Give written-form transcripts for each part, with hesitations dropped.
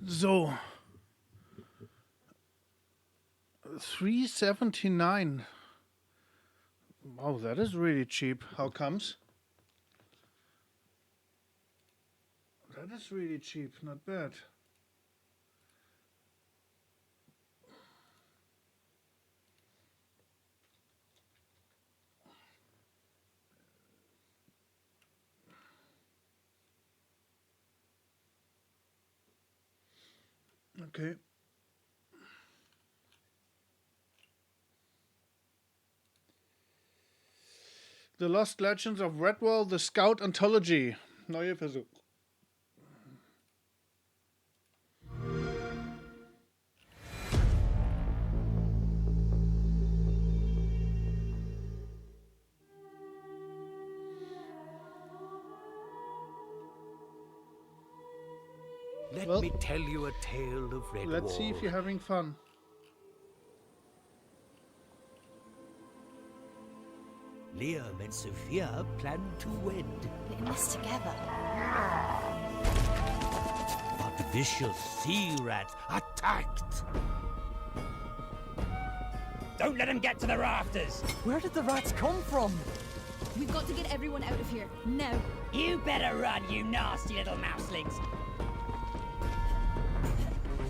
So, 379. Wow, that is really cheap. How comes? That is really cheap, not bad. Okay. The Lost Legends of Redwall, the Scout Anthology. Neue Versuch. Let me tell you a tale of REDWALL. Let's see if you're having fun. Leah and Sophia planned to wed. We're in this together. But vicious sea rats attacked. Don't let them get to the rafters! Where did the rats come from? We've got to get everyone out of here, now. You better run, you nasty little mouselings!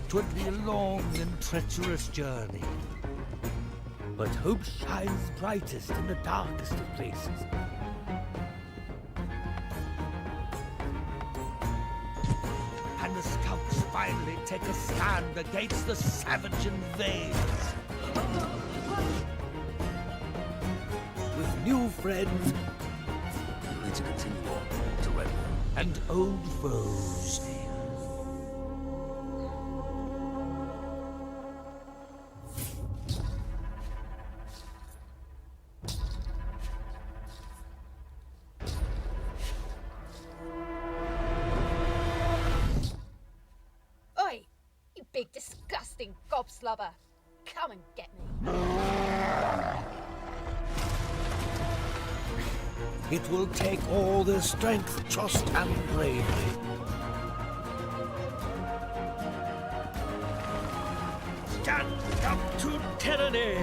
'Twould be a long and treacherous journey. But hope shines brightest in the darkest of places. And the scouts finally take a stand against the savage invaders. With new friends We need to continue on to Redwall. and old foes. Oi! You big disgusting gobslobber! Come and get me. It will take all their strength, trust, and bravery. Stand up to tyranny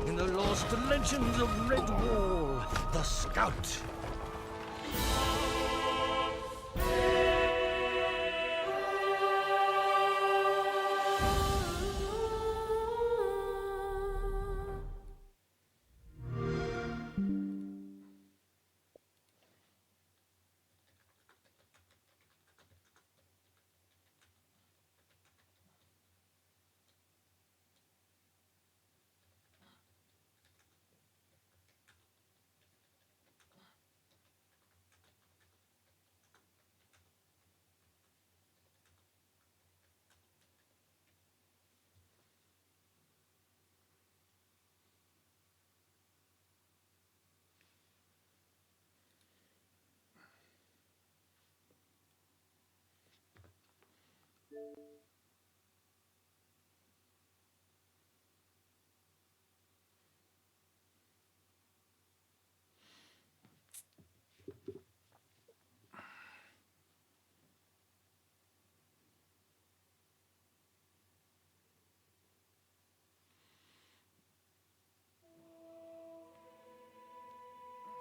in the lost legends of Redwall, the Scout.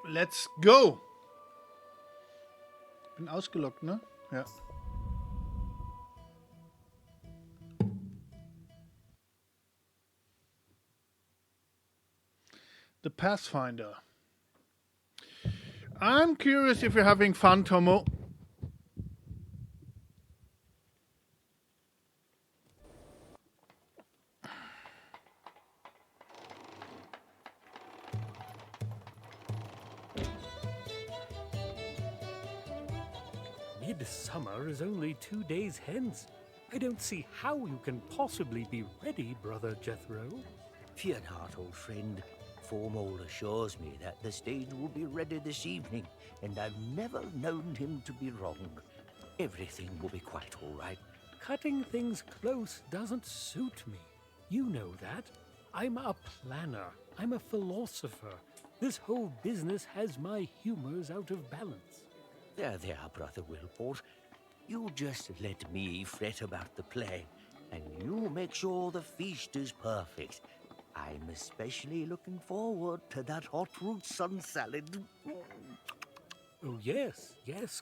Let's go! Bin ausgelockt, ne? Ja. The Pathfinder. I'm curious if you're having fun, Tomo. Midsummer is only 2 days hence. I don't see how you can possibly be ready, Brother Jethro. Fear not, old friend. Formal assures me that the stage will be ready this evening, and I've never known him to be wrong. Everything will be quite all right. Cutting things close doesn't suit me. You know that. I'm a planner. I'm a philosopher. This whole business has my humors out of balance. There, Brother Wilport. You just let me fret about the play, and you make sure the feast is perfect. I'm especially looking forward to that hot root sun salad. Oh, yes,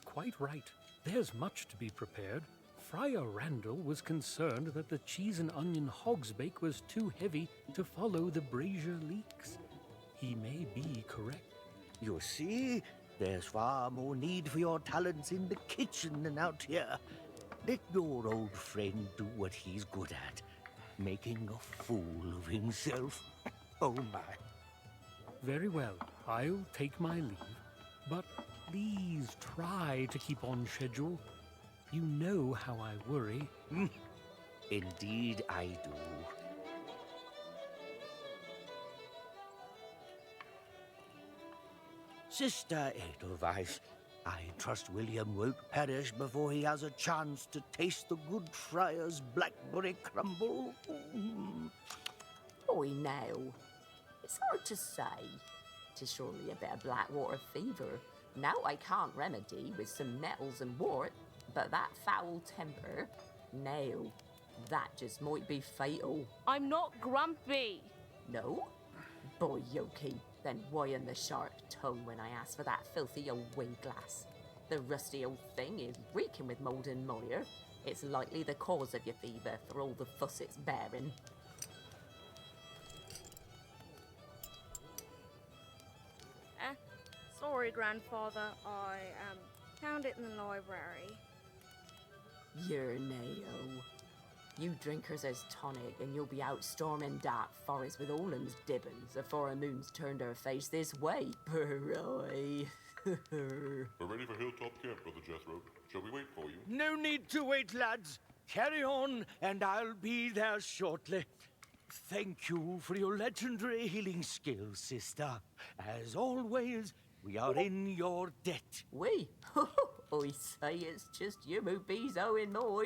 quite right. There's much to be prepared. Friar Randall was concerned that the cheese and onion hogsbake was too heavy to follow the brazier leaks. He may be correct. You see, there's far more need for your talents in the kitchen than out here. Let your old friend do what he's good at, making a fool of himself. Oh, my. Very well, I'll take my leave, but please try to keep on schedule. You know how I worry. Indeed I do. Sister Edelweiss, I trust William won't perish before he has a chance to taste the good friar's blackberry crumble. Oi, now. It's hard to say. 'Tis surely a bit of Blackwater fever. Now I can't remedy with some nettles and wort, but that foul temper, now, that just might be fatal. I'm not grumpy. No? Boy, Yoki, then why in the sharp tongue when I asked for that filthy old winglass? The rusty old thing is reeking with mould and mire. It's likely the cause of your fever for all the fuss it's bearing. Sorry, Grandfather. I found it in the library. You're Nao. You drinkers as tonic, and you'll be out storming dark forests with all them's dibbons afore a moon's turned her face this way. Boy. We're ready for Hilltop Camp, Brother Jethro. Shall we wait for you? No need to wait, lads. Carry on, and I'll be there shortly. Thank you for your legendary healing skills, sister. As always, we are in your debt. We? I say it's just you who bees owing moi.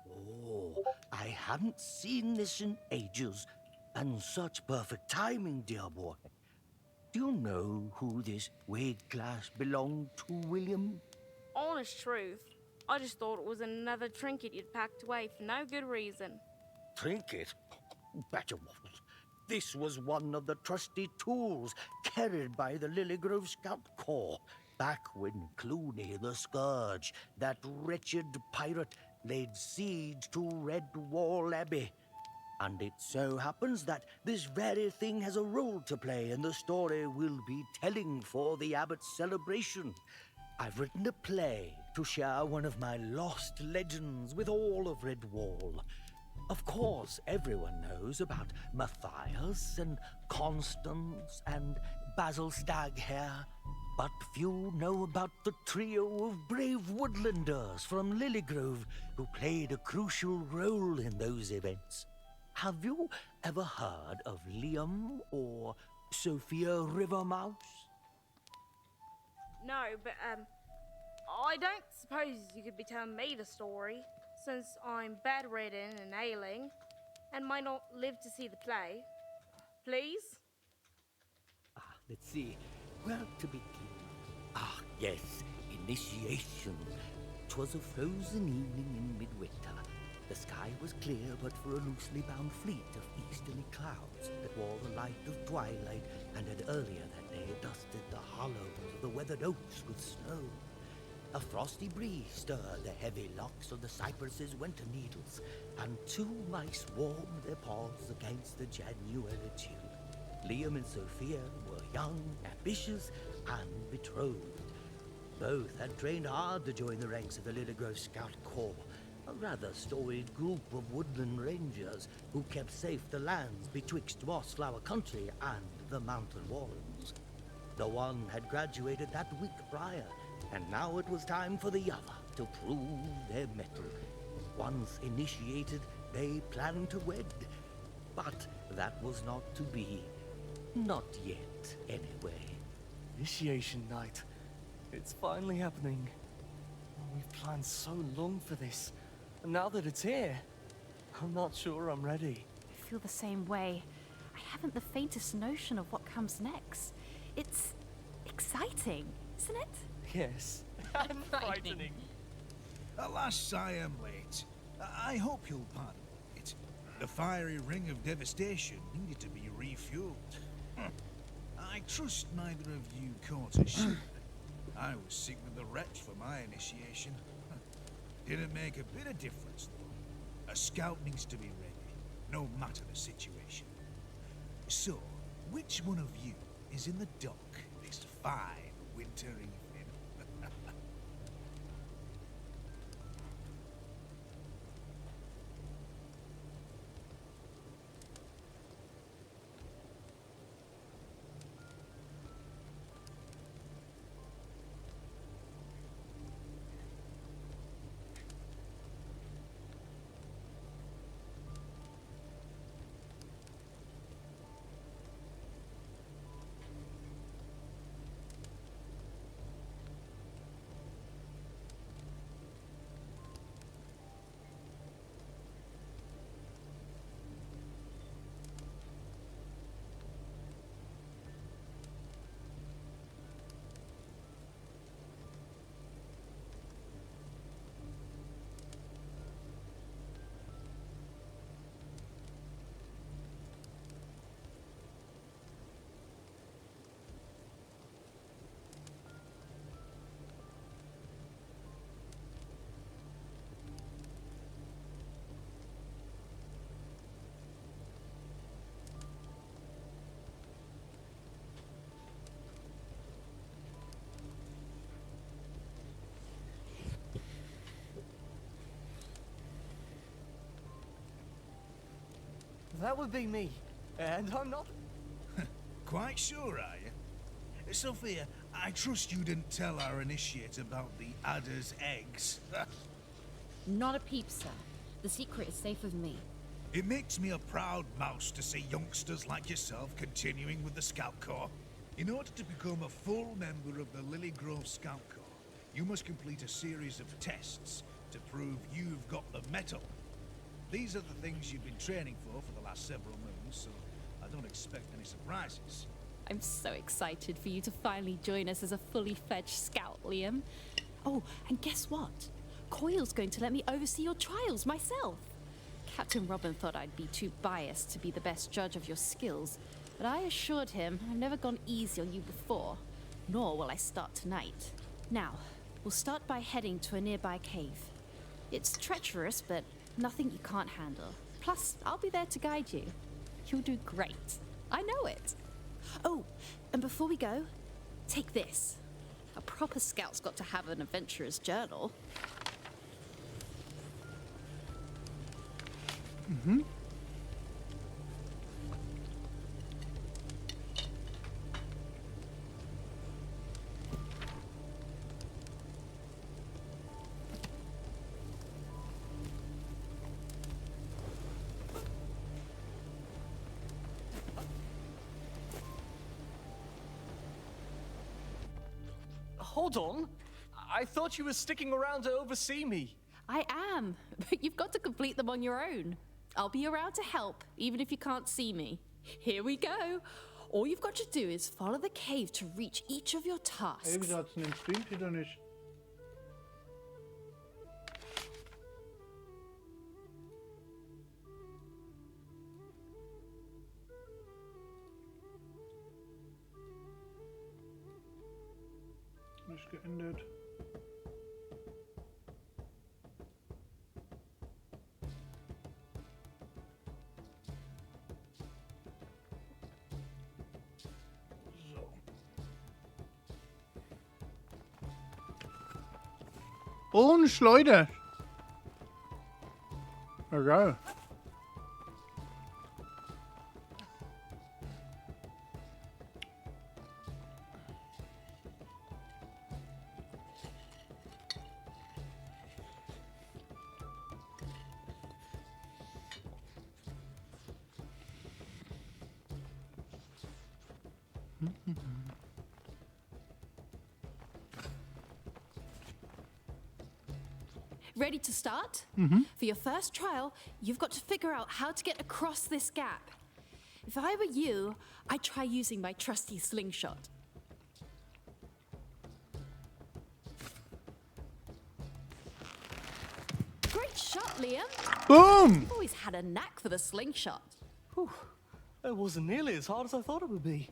Oh, I hadn't seen this in ages. And such perfect timing, dear boy. Do you know who this weighed glass belonged to, William? Honest truth, I just thought it was another trinket you'd packed away for no good reason. Trinket? Better wasn't. This was one of the trusty tools carried by the Lilygrove Scout Corps back when Clooney the Scourge, that wretched pirate, laid siege to Redwall Abbey. And it so happens that this very thing has a role to play in the story we'll be telling for the Abbot's celebration. I've written a play to share one of my lost legends with all of Redwall. Of course, everyone knows about Matthias and Constance and Basil Staghair, but few know about the trio of brave woodlanders from Lilygrove who played a crucial role in those events. Have you ever heard of Liam or Sophia Rivermouse? No, but, I don't suppose you could be telling me the story, since I'm bedridden and ailing, and might not live to see the play. Please? Let's see. Where to begin? Yes, initiation. 'Twas a frozen evening in midwinter. The sky was clear but for a loosely bound fleet of easterly clouds that wore the light of twilight and had earlier that day dusted the hollows of the weathered oaks with snow. A frosty breeze stirred the heavy locks of the cypresses' winter needles, and two mice warmed their paws against the January chill. Liam and Sophia were young, ambitious, and betrothed. Both had trained hard to join the ranks of the Lilygrove Scout Corps, a rather storied group of woodland rangers who kept safe the lands betwixt Mossflower Country and the mountain walls. The one had graduated that week prior, and now it was time for the other to prove their mettle. Once initiated, they planned to wed, but that was not to be. Not yet, anyway. Initiation night. It's finally happening. We've planned so long for this. And now that it's here, I'm not sure I'm ready. I feel the same way. I haven't the faintest notion of what comes next. It's exciting, isn't it? Yes. And frightening. Alas, I am late. I hope you'll pardon it. The fiery ring of devastation needed to be refueled. I trust neither of you caught a ship. I was sick with the wretch for my initiation. Didn't make a bit of difference, though. A scout needs to be ready, no matter the situation. So, which one of you is in the dock this fine winter evening? That would be me. And I'm not... Quite sure, are you? Sophia, I trust you didn't tell our initiate about the adder's eggs. Not a peep, sir. The secret is safe with me. It makes me a proud mouse to see youngsters like yourself continuing with the Scout Corps. In order to become a full member of the Lily Grove Scout Corps, you must complete a series of tests to prove you've got the mettle. These are the things you've been training for the last several moons, so I don't expect any surprises. I'm so excited for you to finally join us as a fully fledged scout, Liam. Oh, and guess what? Coyle's going to let me oversee your trials myself. Captain Robin thought I'd be too biased to be the best judge of your skills, but I assured him I've never gone easy on you before, nor will I start tonight. Now, we'll start by heading to a nearby cave. It's treacherous, but nothing you can't handle. Plus, I'll be there to guide you. You'll do great. I know it. Oh, and before we go, take this. A proper scout's got to have an adventurer's journal. Mhm. Hold on. I thought you were sticking around to oversee me. I am, but you've got to complete them on your own. I'll be around to help, even if you can't see me. Here we go. All you've got to do is follow the cave to reach each of your tasks. Wieso hat's denn den Streamtitel nicht? Nicht geändert. Und Schleuder. Egal. Ready to start? For your first trial, you've got to figure out how to get across this gap. If I were you, I'd try using my trusty slingshot. Great shot, Liam. Boom! You've always had a knack for the slingshot. It wasn't nearly as hard as I thought it would be.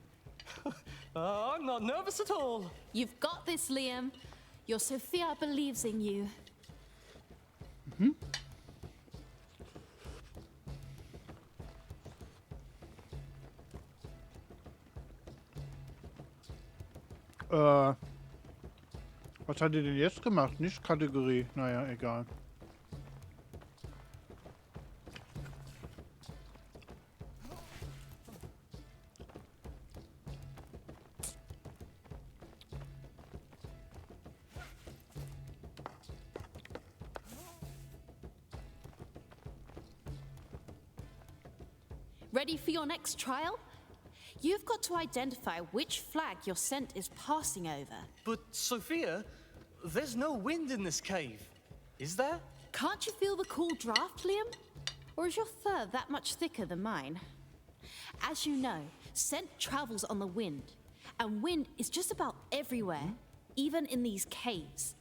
I'm not nervous at all. You've got this, Liam. Your Sophia believes in you. Was hat ihr denn jetzt gemacht? Nicht Kategorie. Naja, egal. Ready for your next trial? You've got to identify which flag your scent is passing over. But, Sophia, there's no wind in this cave, is there? Can't you feel the cool draft, Liam? Or is your fur that much thicker than mine? As you know, scent travels on the wind, and wind is just about everywhere, even in these caves.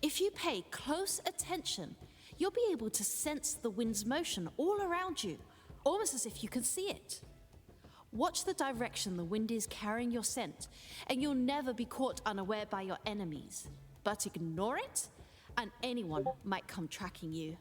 If you pay close attention, you'll be able to sense the wind's motion all around you, almost as if you can see it. Watch the direction the wind is carrying your scent, and you'll never be caught unaware by your enemies. But ignore it, and anyone might come tracking you.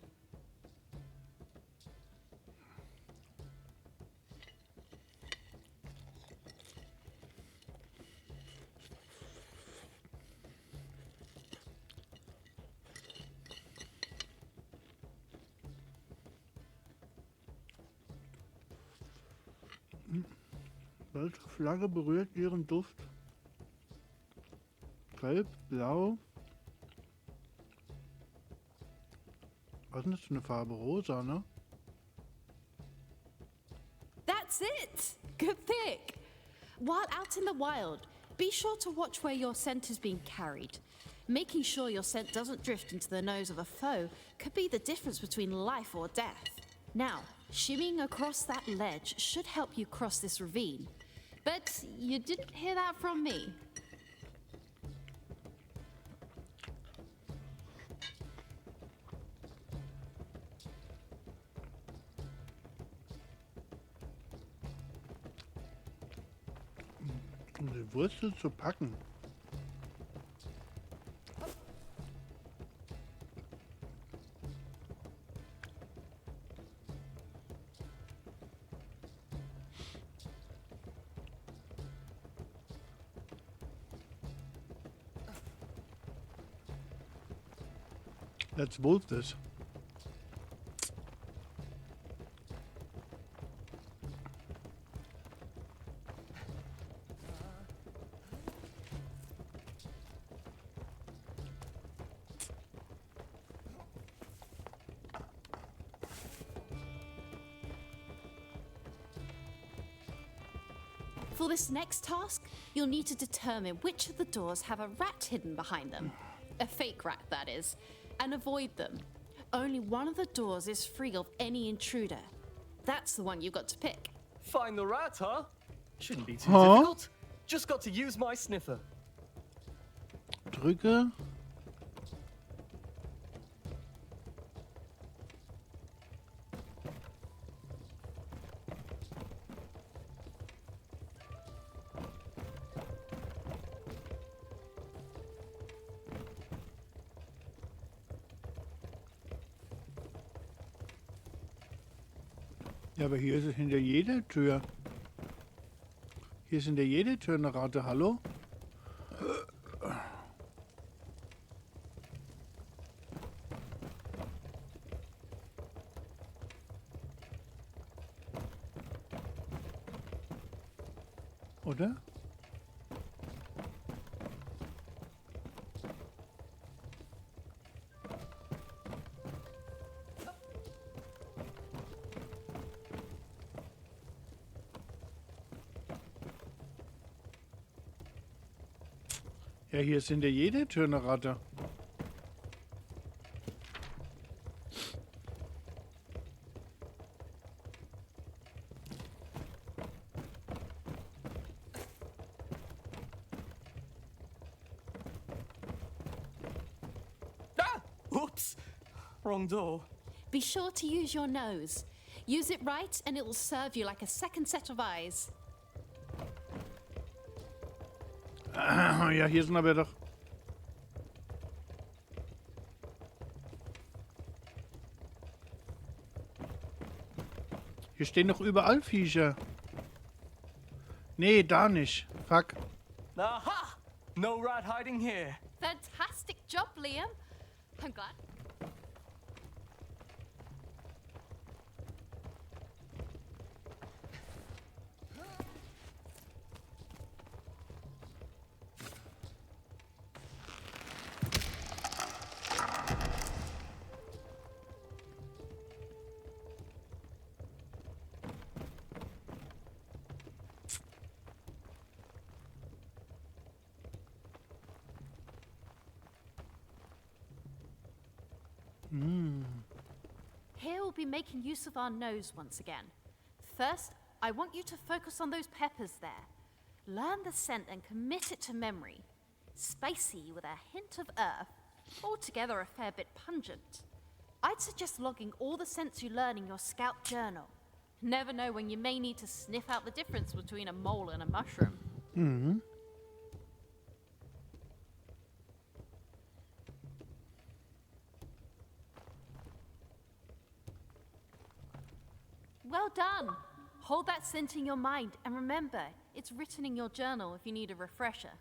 Welche Flagge berührt ihren Duft? Gelb, blau. Was ist das für eine Farbe? Rosa, ne? That's it! Good pick! While out in the wild, be sure to watch where your scent is being carried. Making sure your scent doesn't drift into the nose of a foe could be the difference between life or death. Now, shimmying across that ledge should help you cross this ravine. But you didn't hear that from me. Um die Wurzel zu packen. Let's wolf this. For this next task, you'll need to determine which of the doors have a rat hidden behind them. A fake rat, that is. And avoid them. Only one of the doors is free of any intruder. That's the one you've got to pick. Find the rat, huh? Shouldn't be too difficult. Just got to use my sniffer. Drücke. Ja, aber hier ist es hinter jeder Tür. Hier ist hinter jeder Tür eine Ratte, hallo? Oder? Ja, hier ist hinter jeder Tür eine Ratte. Wrong door. Be sure to use your nose. Use it right and it will serve you like a second set of eyes. Ja, hier sind aber doch... Hier stehen doch überall Viecher. Nee, da nicht. Fuck. Aha! No rat hiding here. Fantastic job, Liam. I'm glad. Here we'll be making use of our nose once again. First, I want you to focus on those peppers there. Learn the scent and commit it to memory. Spicy with a hint of earth, altogether a fair bit pungent. I'd suggest logging all the scents you learn in your scout journal. Never know when you may need to sniff out the difference between a mole and a mushroom. Mhm. Well done. Hold that scent in your mind and remember, it's written in your journal if you need a refresher.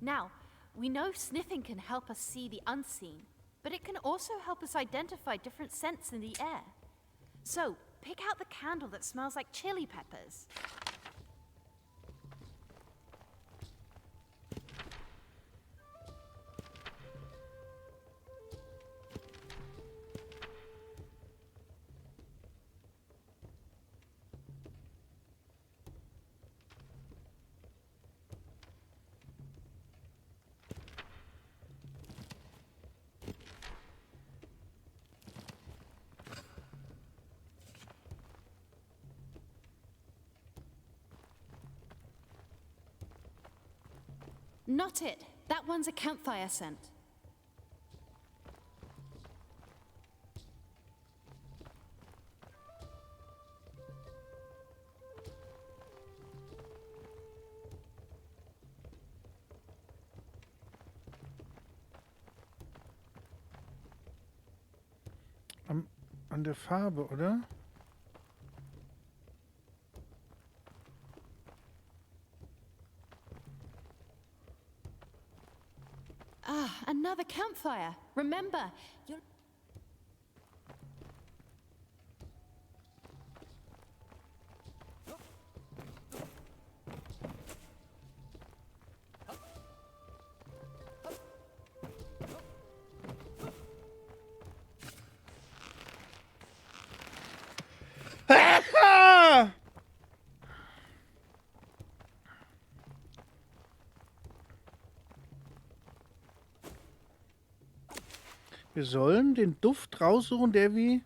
Now, we know sniffing can help us see the unseen, but it can also help us identify different scents in the air. So, pick out the candle that smells like chili peppers. Not it. That one's a campfire scent. An der Farbe, oder? Ah, another campfire. Remember, you're... Wir sollen den Duft raussuchen, der wie...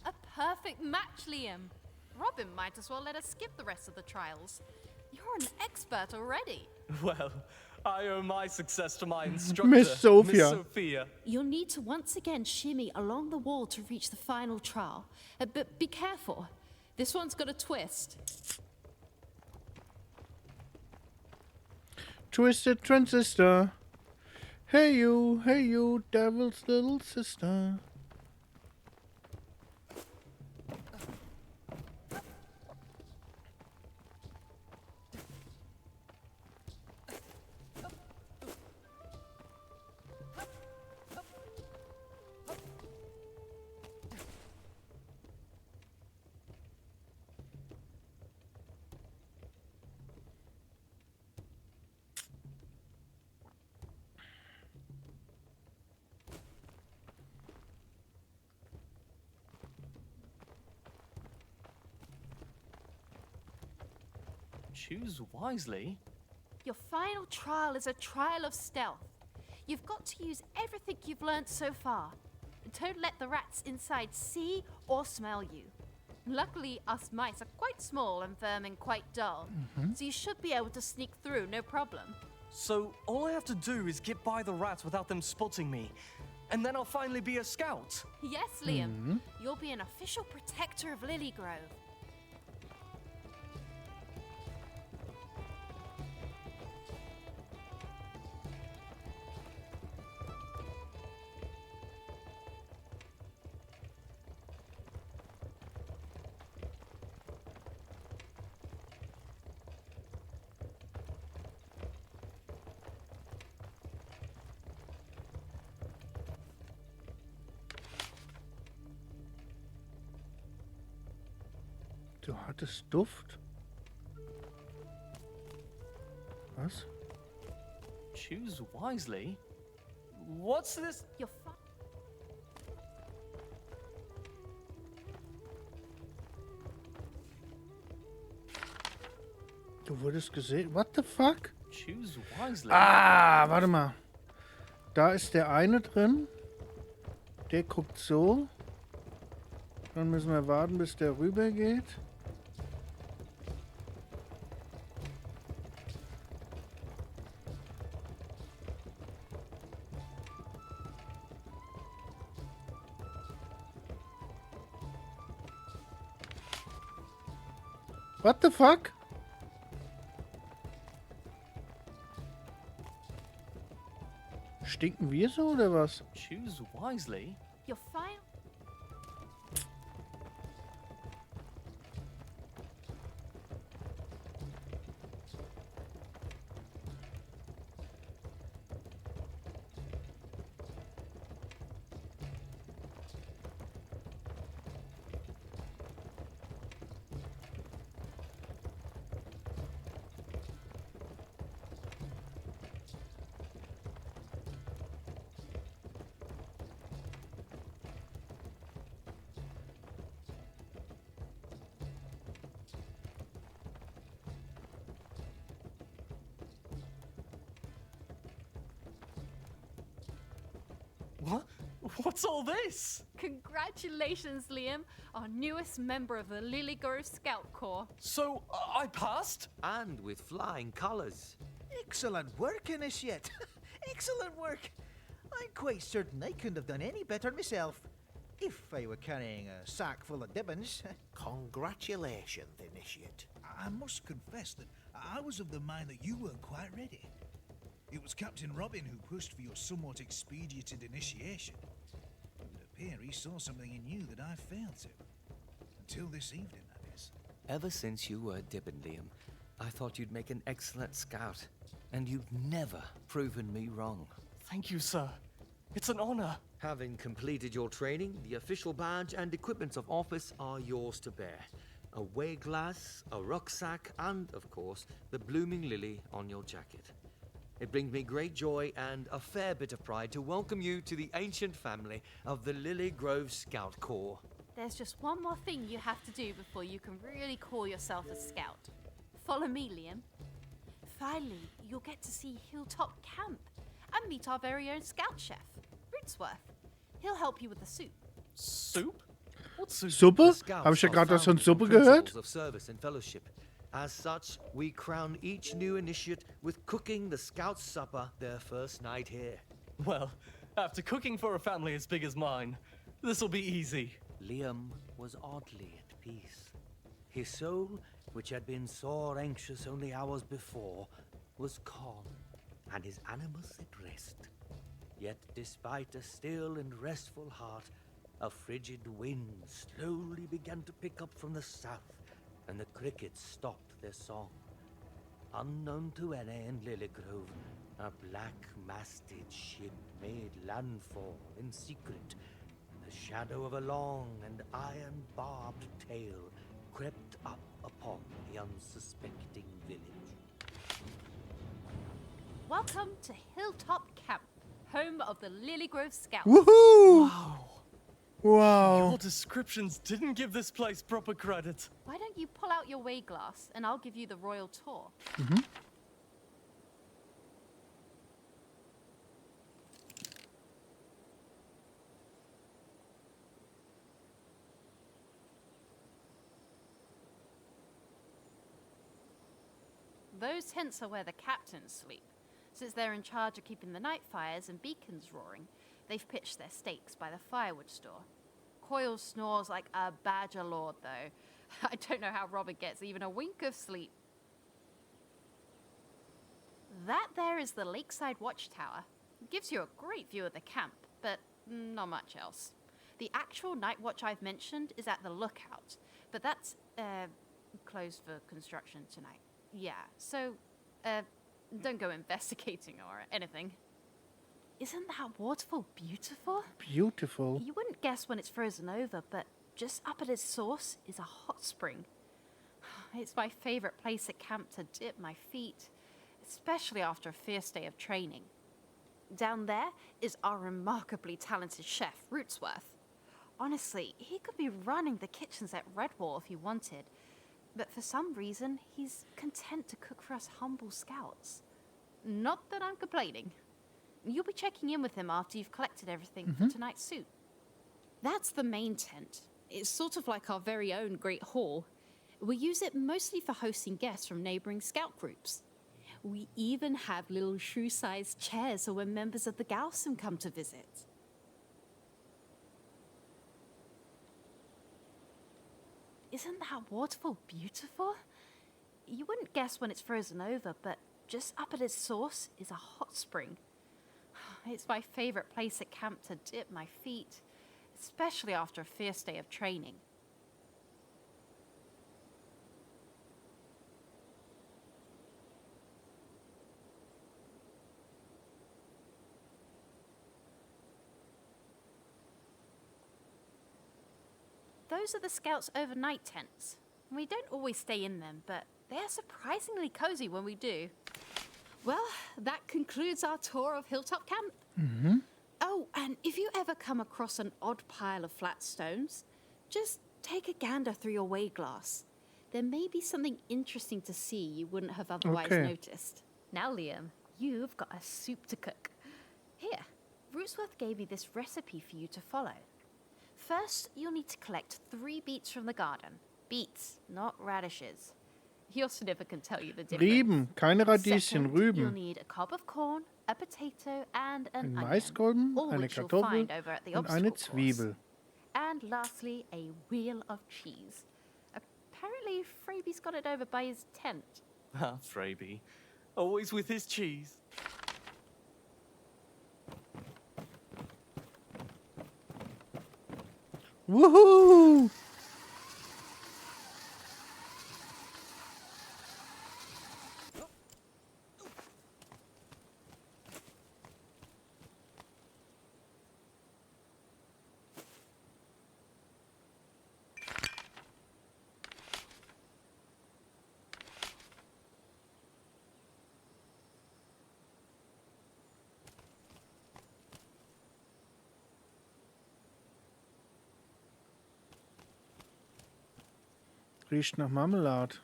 A perfect match, Liam. Robin might as well let us skip the rest of the trials. You're an expert already. Well, I owe my success to my instructor, Miss Sophia. Miss Sophia. You'll need to once again shimmy along the wall to reach the final trial. But be careful. This one's got a twist. Twisted Transistor. Hey you, devil's little sister. Choose wisely. Your final trial is a trial of stealth. You've got to use everything you've learnt so far. Don't let the rats inside see or smell you. Luckily, us mice are quite small and vermin quite dull, so you should be able to sneak through no problem. So all I have to do is get by the rats without them spotting me, and then I'll finally be a scout. Yes, Liam. You'll be an official protector of Lily Grove. Du hattest Duft. Was? Choose wisely? What's this? You're Du wurdest gesehen. What the fuck? Choose wisely. Ah, warte mal. Da ist der eine drin. Der guckt so. Dann müssen wir warten, bis der rüber geht. What the fuck? Stinken wir so oder was? Choose wisely? You're fine. What? What's all this? Congratulations, Liam, our newest member of the Lily Grove Scout Corps. So, I passed? And with flying colours. Excellent work, Initiate. Excellent work. I'm quite certain I couldn't have done any better myself. If I were carrying a sack full of dibbons. Congratulations, Initiate. I must confess that I was of the mind that you weren't quite ready. It was Captain Robin who pushed for your somewhat expedited initiation. It would appear he saw something in you that I failed to. Until this evening, that is. Ever since you were Dibbon, Liam, I thought you'd make an excellent scout. And you've never proven me wrong. Thank you, sir. It's an honor. Having completed your training, the official badge and equipments of office are yours to bear. A way glass, a rucksack, and, of course, the blooming lily on your jacket. It brings me great joy and a fair bit of pride to welcome you to the ancient family of the Lily Grove Scout Corps. There's just one more thing you have to do before you can really call yourself a scout. Follow me, Liam. Finally, you'll get to see Hilltop Camp and meet our very own scout chef, Rootsworth. He'll help you with the soup. Soup? What soup? Suppe? Habe ich ja gerade was von Suppe gehört? Of service and fellowship. As such, we crown each new initiate with cooking the Scout supper their first night here. Well, after cooking for a family as big as mine, this'll be easy. Liam was oddly at peace. His soul, which had been sore anxious only hours before, was calm, and his animus at rest. Yet, despite a still and restful heart, a frigid wind slowly began to pick up from the south, and the crickets stopped their song. Unknown to any in Lily Grove, a black-masted ship made landfall in secret. The shadow of a long and iron-barbed tail crept up upon the unsuspecting village. Welcome to Hilltop Camp, home of the Lily Grove Scouts. Woohoo! Wow. Wow. Your descriptions didn't give this place proper credit. Why don't you pull out your way glass and I'll give you the royal tour. Those tents are where the captains sleep. Since they're in charge of keeping the night fires and beacons roaring, they've pitched their stakes by the firewood store. Coyle snores like a badger lord, though. I don't know how Robert gets even a wink of sleep. That there is the lakeside watchtower. It gives you a great view of the camp, but not much else. The actual night watch I've mentioned is at the lookout, but that's, closed for construction tonight. Yeah, so, don't go investigating or anything. Isn't that waterfall beautiful? Beautiful. You wouldn't guess when it's frozen over, but just up at its source is a hot spring. It's my favorite place at camp to dip my feet, especially after a fierce day of training. Down there is our remarkably talented chef, Rootsworth. Honestly, he could be running the kitchens at Redwall if he wanted, but for some reason, he's content to cook for us humble scouts. Not that I'm complaining. You'll be checking in with him after you've collected everything for tonight's suit. That's the main tent. It's sort of like our very own Great Hall. We use it mostly for hosting guests from neighboring scout groups. We even have little shoe-sized chairs so when members of the Gaussum come to visit. Isn't that waterfall beautiful? You wouldn't guess when it's frozen over, but just up at its source is a hot spring. It's my favorite place at camp to dip my feet, especially after a fierce day of training. Those are the Scouts' overnight tents. We don't always stay in them, but they are surprisingly cozy when we do. Well, that concludes our tour of Hilltop Camp. Oh, and if you ever come across an odd pile of flat stones, just take a gander through your weigh glass. There may be something interesting to see you wouldn't have otherwise noticed. Now, Liam, you've got a soup to cook. Here, Rootsworth gave me this recipe for you to follow. First, you'll need to collect 3 beets from the garden. Beets, not radishes. Your sniffer can tell you the difference. Rüben, keine Radieschen, Second, Rüben. you'll need a cob of corn, a potato, and an Ein onion, Maiskolben, all eine which you'll Kartoffel find over at the und eine obstacle course. Zwiebel. And lastly, a wheel of cheese. Apparently, Fraby's got it over by his tent. Ah, Fraby. Always with his cheese. Woohoo! Riecht nach Marmelade.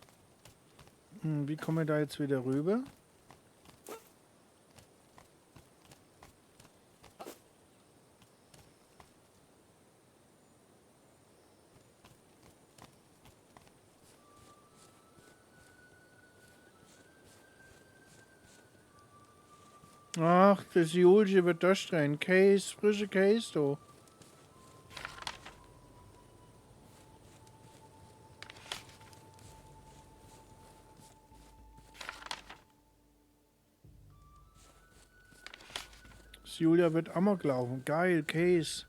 Wie kommen wir da jetzt wieder rüber? Ach, das Julche wird da stehen. Käse, frische Käse, du. Julia wird Amok laufen. Geil, Käse.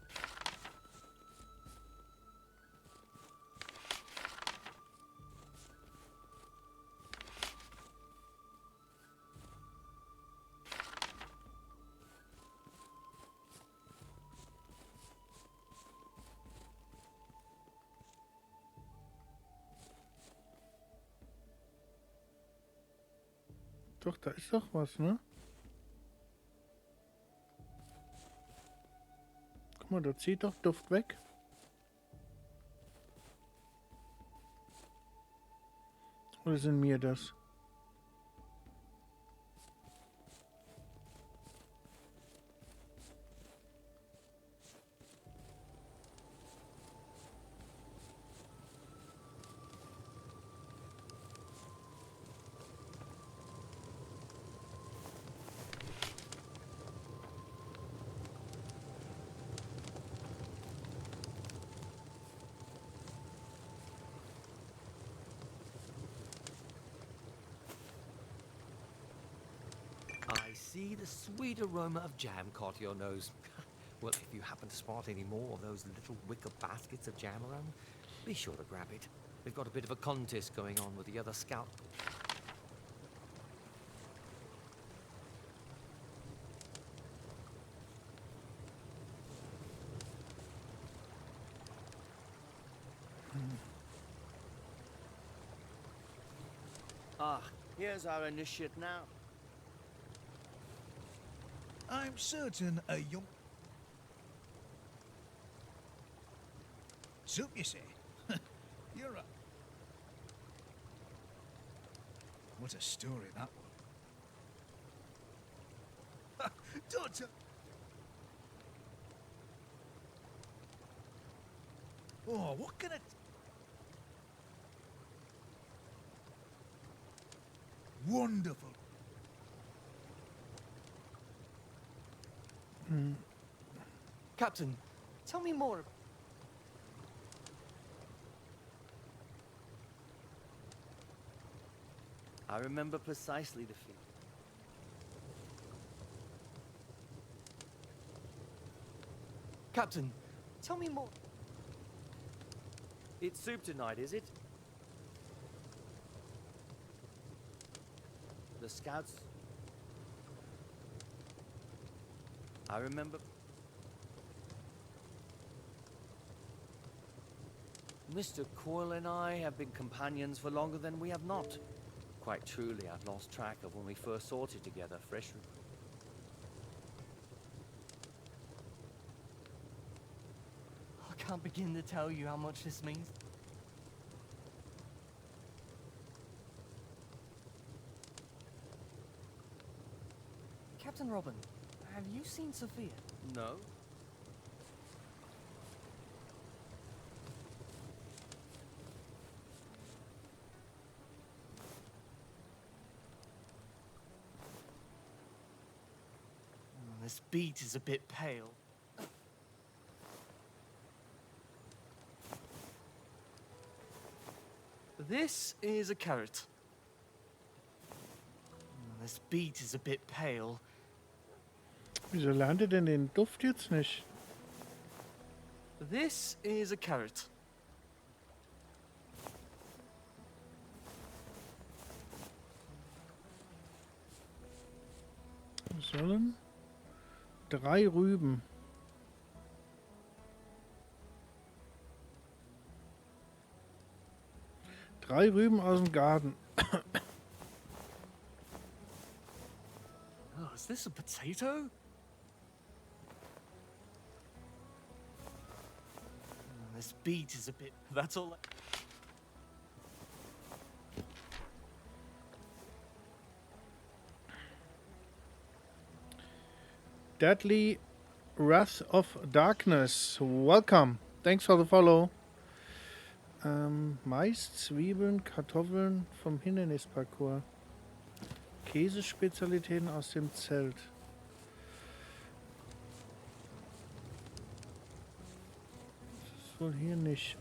Doch, da ist doch was, ne? Guck mal, da zieht doch Duft weg. Oder sind mir das? see the sweet aroma of jam caught your nose. Well, if you happen to spot any more of those little wicker baskets of jam around, be sure to grab it. We've got a bit of a contest going on with the other scout. Ah, here's our initiate now. I'm certain a young... Soup, you say? You're right. What a story that was. Don't tell... Oh, what can it... Wonderful. Captain, tell me more. I remember precisely the feat. Captain, tell me more. It's soup tonight, is it? The scouts... I remember... Mr. Coyle and I have been companions for longer than we have not. Quite truly, I've lost track of when we first sorted together, fresh... I can't begin to tell you how much this means. Captain Robin, have you seen Sophia? No. This beat is a bit pale. This is a carrot. This beat is a bit pale. Wieso lernt ihr denn den Duft jetzt nicht? This is a carrot. Sollen 3 Rüben. Drei Rüben aus dem Garten. Oh, is this a potato? This beat is a bit... That's all... Deadly Wrath of Darkness. Welcome. Thanks for the follow. Mais, Zwiebeln, Kartoffeln vom Hindernisparcours. Käsespezialitäten aus dem Zelt. Das ist wohl hier nicht.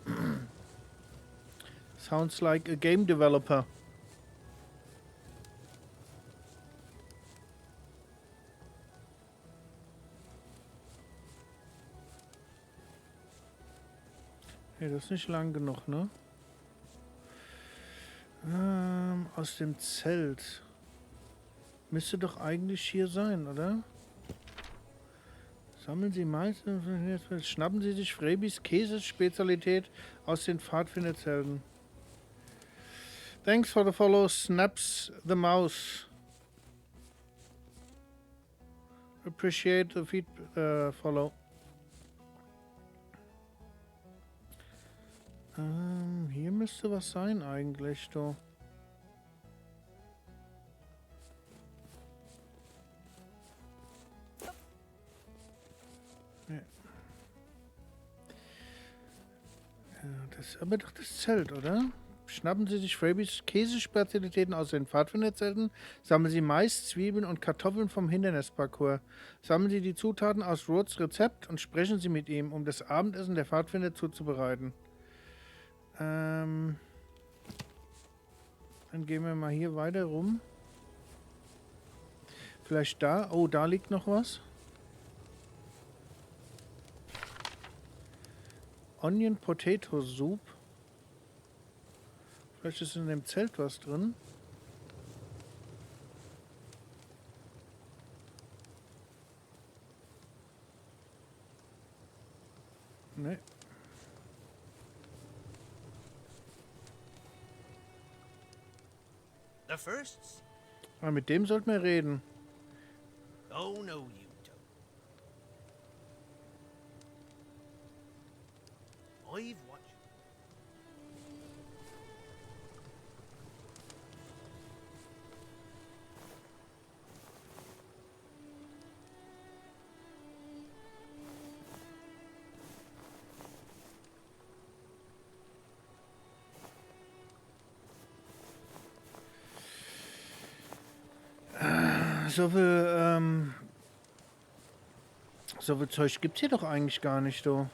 Sounds like a game developer. Hey, das ist nicht lang genug, ne? Aus dem Zelt. Müsste doch eigentlich hier sein, oder? Sammeln Sie meistens, schnappen Sie sich Frebis Käsespezialität aus den Pfadfinderzelten. Thanks for the follow, Snaps the Mouse. Appreciate the follow. Hier müsste was sein eigentlich, doch. Nee. Das ist aber doch das Zelt, oder? Schnappen Sie sich Frabys Käsespezialitäten aus den Pfadfinderzelten, sammeln Sie Mais, Zwiebeln und Kartoffeln vom Hindernisparcours. Sammeln Sie die Zutaten aus Rods Rezept und sprechen Sie mit ihm, um das Abendessen der Pfadfinder zuzubereiten. Dann gehen wir mal hier weiter rum. Vielleicht da? Oh, da liegt noch was. Onion Potato Soup. Vielleicht ist in dem Zelt was drin. Ne. The firsts? Aber mit dem sollten wir reden. Oh, no, you don't. I've watched. So viel Zeug gibt's hier doch eigentlich gar nicht, du.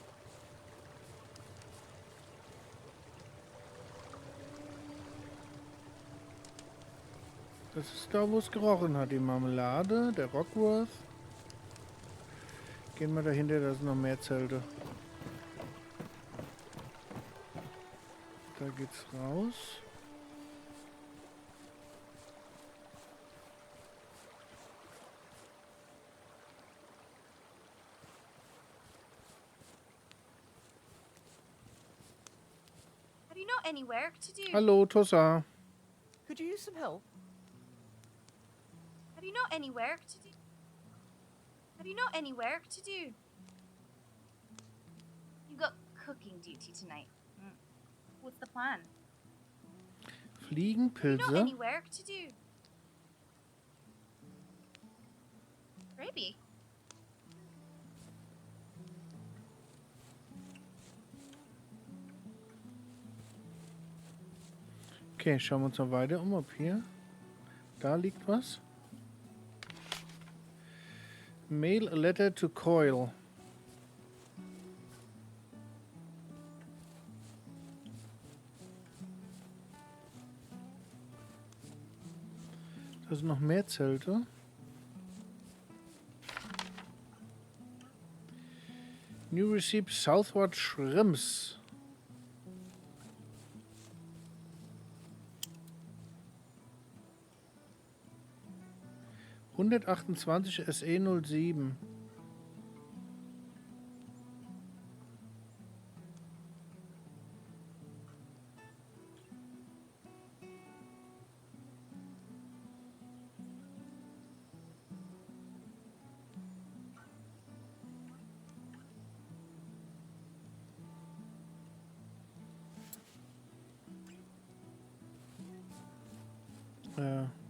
Das ist da, wo es gerochen hat. Die Marmelade, der Rockworth. Gehen wir dahinter, da sind noch mehr Zelte. Da geht's raus. Have you not any work to do? Hallo, Tossa. Could you use some help? Have you not any work to do? Have you not any work to do? You got cooking duty tonight. What's the plan? Have you not Fliegenpilze. any work to do? Gravy. Okay, schauen wir uns mal weiter um, ob hier. Da liegt was. Mail a letter to Coil. Da sind noch mehr Zelte. New Receipt Southward Shrimps. SE07.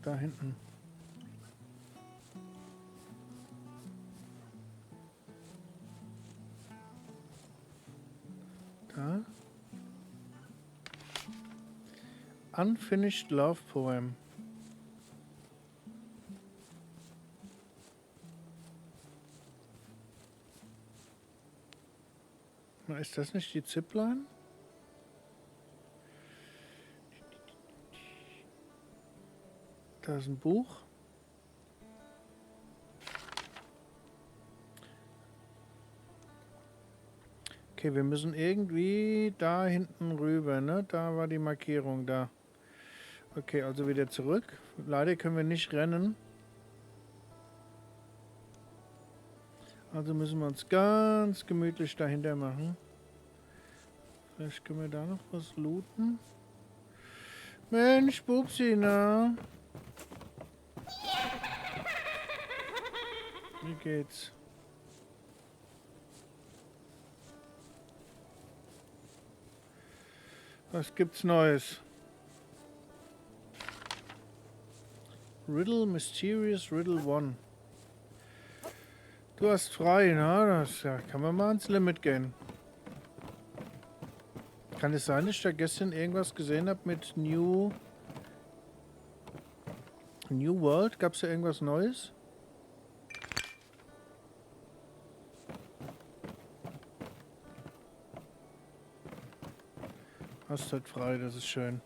Da hinten. Da. Unfinished Love Poem. Na, ist das nicht die Zipline? Da ist ein Buch. Okay, wir müssen irgendwie da hinten rüber, ne? Da war die Markierung da. Okay, also wieder zurück. Leider können wir nicht rennen. Also müssen wir uns ganz gemütlich dahinter machen. Vielleicht können wir da noch was looten. Mensch, Bubsi, na? Wie geht's? Was gibt's Neues? Riddle, Mysterious Riddle 1. Du hast frei, na? Das ja, kann man mal ans Limit gehen. Kann es sein, dass ich da gestern irgendwas gesehen habe mit New World? Gab es da irgendwas Neues? Hast halt frei, das ist schön.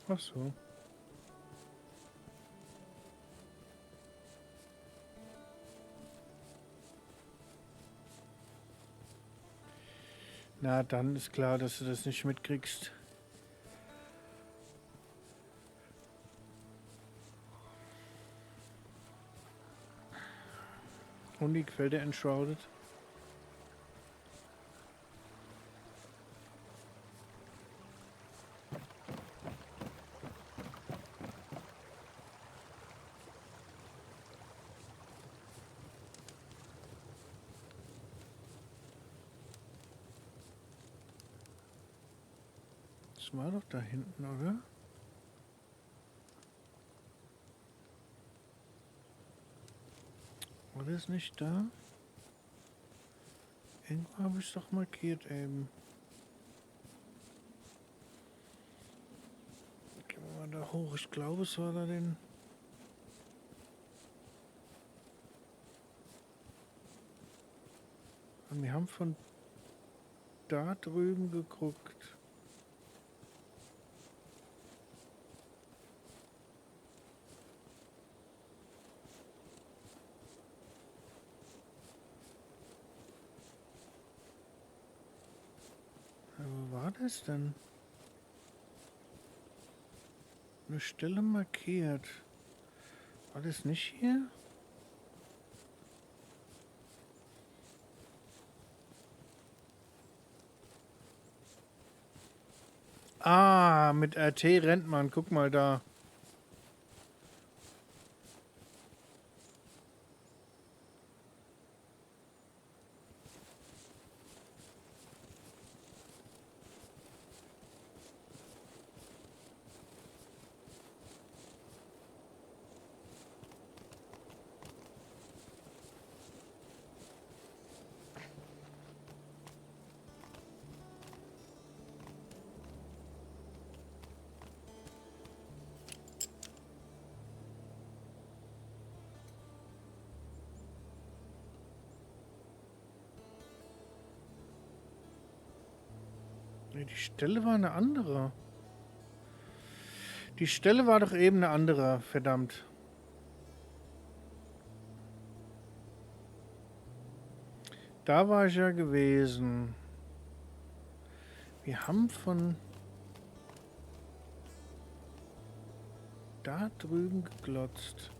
Ach so. Na, dann ist klar, dass du das nicht mitkriegst. Und die Quelle enshrouded. Das war doch da hinten, oder? War das nicht da? Irgendwo habe ich es doch markiert eben. Gehen wir mal da hoch. Ich glaube, es war da den... Wir haben von da drüben geguckt. Wo war das denn? Eine Stelle markiert. War das nicht hier? Ah, mit RT rennt man. Guck mal da. Nee, die Stelle war eine andere. Die Stelle war doch eben eine andere, verdammt. Da war ich ja gewesen. Wir haben von da drüben geglotzt.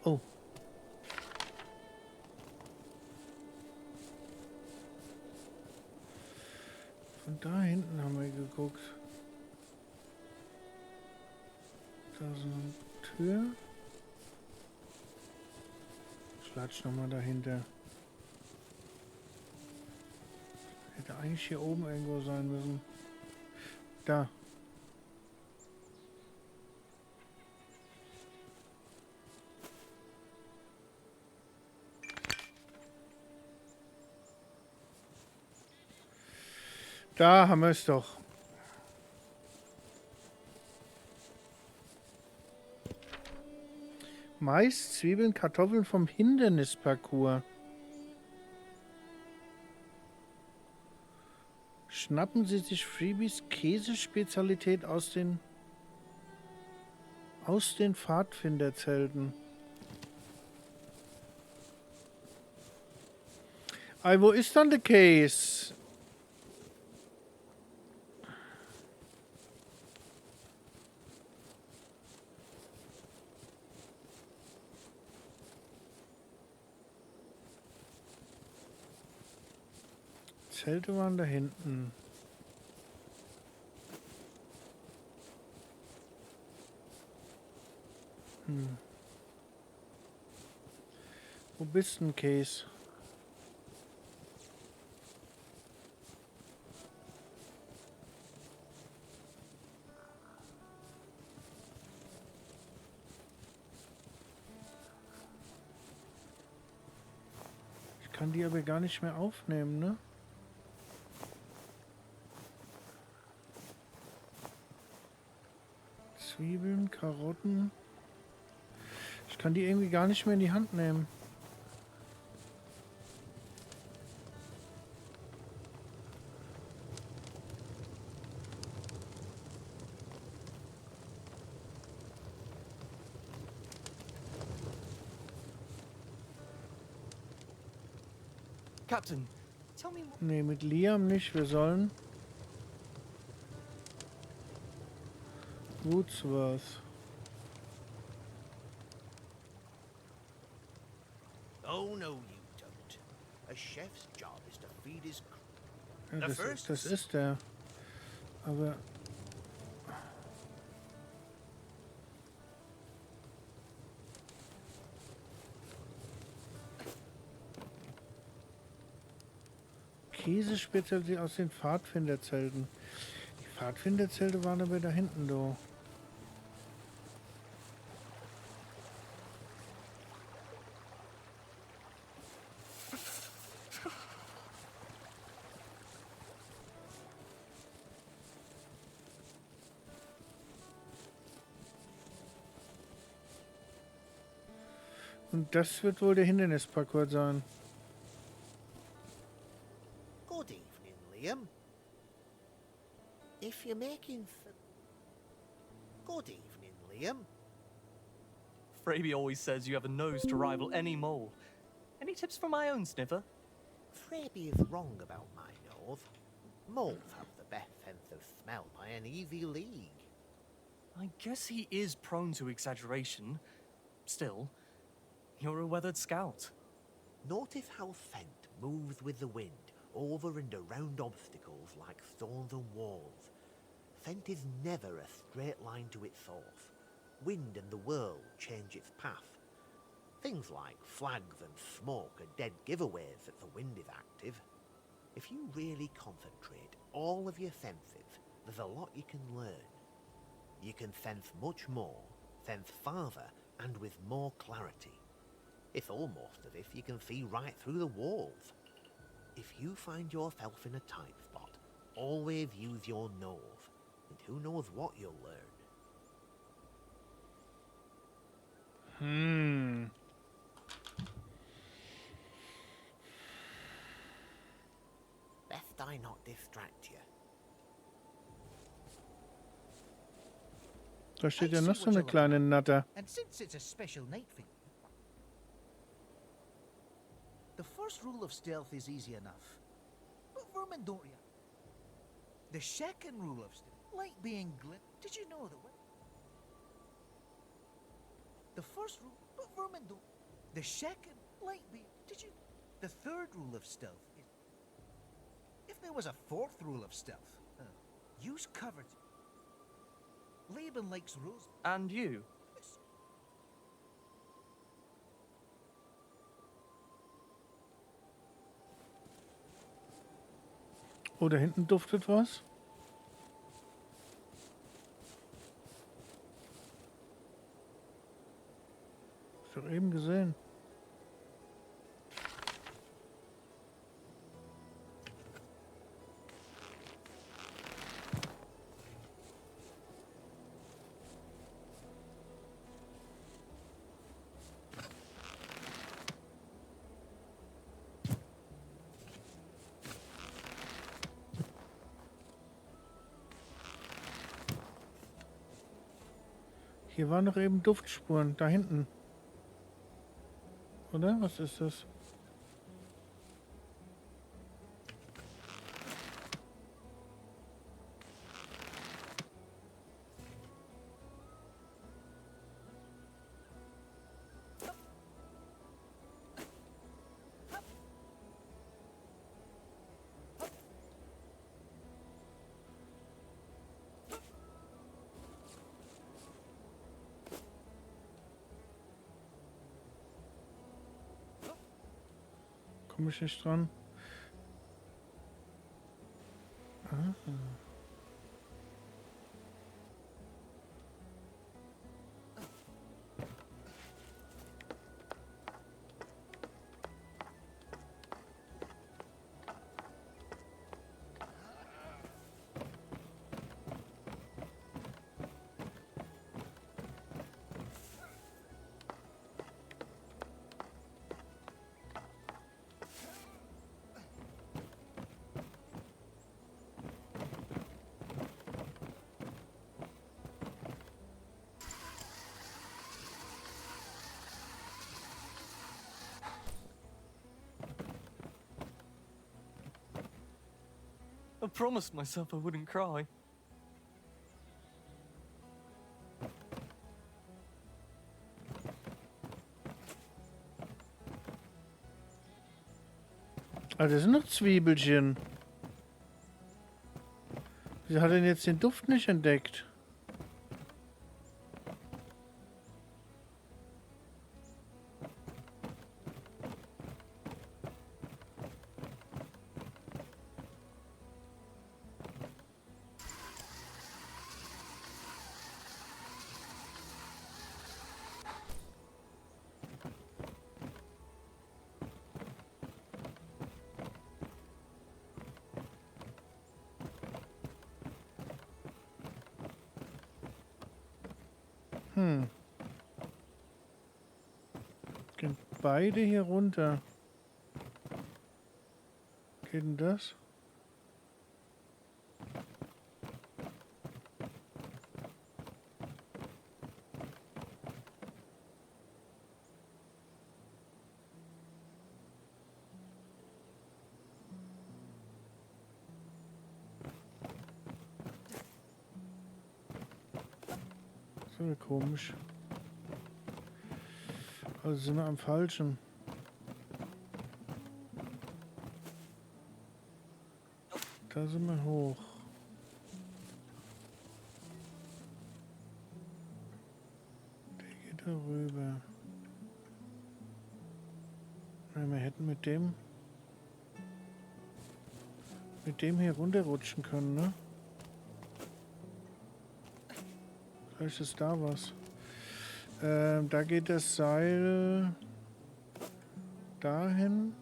Oh. Von da hinten haben wir geguckt. Da ist eine Tür. Ich latsch nochmal dahinter. Hätte eigentlich hier oben irgendwo sein müssen. Da. Da haben wir es doch. Mais, Zwiebeln, Kartoffeln vom Hindernisparcours. Schnappen Sie sich Freebies Käsespezialität aus den Pfadfinderzelten. Ey, wo ist dann der Käse? Zelte waren da hinten. Wo bist denn, Case? Ich kann die aber gar nicht mehr aufnehmen, ne? Zwiebeln, Karotten. Ich kann die irgendwie gar nicht mehr in die Hand nehmen. Captain, tell me more. Nee, mit Liam nicht. Wir sollen... Woodsworth. Oh, no, you don't. A chef's job is to feed his crew. Ja, The das, first das ist er. Aber... Käsespezialität aus den Pfadfinderzelten. Die Pfadfinderzelte waren aber da hinten, do. Und das wird wohl der Hindernisparcours sein. Good evening, Liam. If you're making Good evening, Liam. Fraby always says you have a nose to rival any mole. Any tips for my own sniffer? Fraby is wrong about my nose. Moles have the best sense of smell by an easy league. I guess he is prone to exaggeration. Still, you're a weathered scout. Notice how scent moves with the wind over and around obstacles like stones and walls. Scent is never a straight line to its source. Wind and the world change its path. Things like flags and smoke are dead giveaways that the wind is active. If you really concentrate all of your senses, there's a lot you can learn. You can sense much more, sense farther, and with more clarity. It's almost as if you can see right through the walls. If you find yourself in a tight spot, always use your nose, and who knows what you'll learn. Best I not distract you. Da steht ja noch so eine kleine Natter. And since it's a special night for you, the first rule of stealth is easy enough. But vermin don't react. The second rule of stealth, like being glint. Did you know that? The first rule, but vermin don't. The second, like being. Did you? The third rule of stealth is. If there was a fourth rule of stealth, use cover. Laban likes rose. And you? Oh, da hinten duftet was. Hab ich doch eben gesehen. Hier waren noch eben Duftspuren, da hinten. Oder? Was ist das? Komme ich nicht dran? Ah. promised myself I wouldn't cry. Ah, das sind noch Zwiebelchen. Wieso hat er denn jetzt den Duft nicht entdeckt? Gehen beide hier runter. Geht denn das? So komisch. Also sind wir am Falschen. Da sind wir hoch. Der geht da rüber. Ja, wir hätten mit dem hier runterrutschen können, ne? Vielleicht ist da was. Da geht das Seil dahin.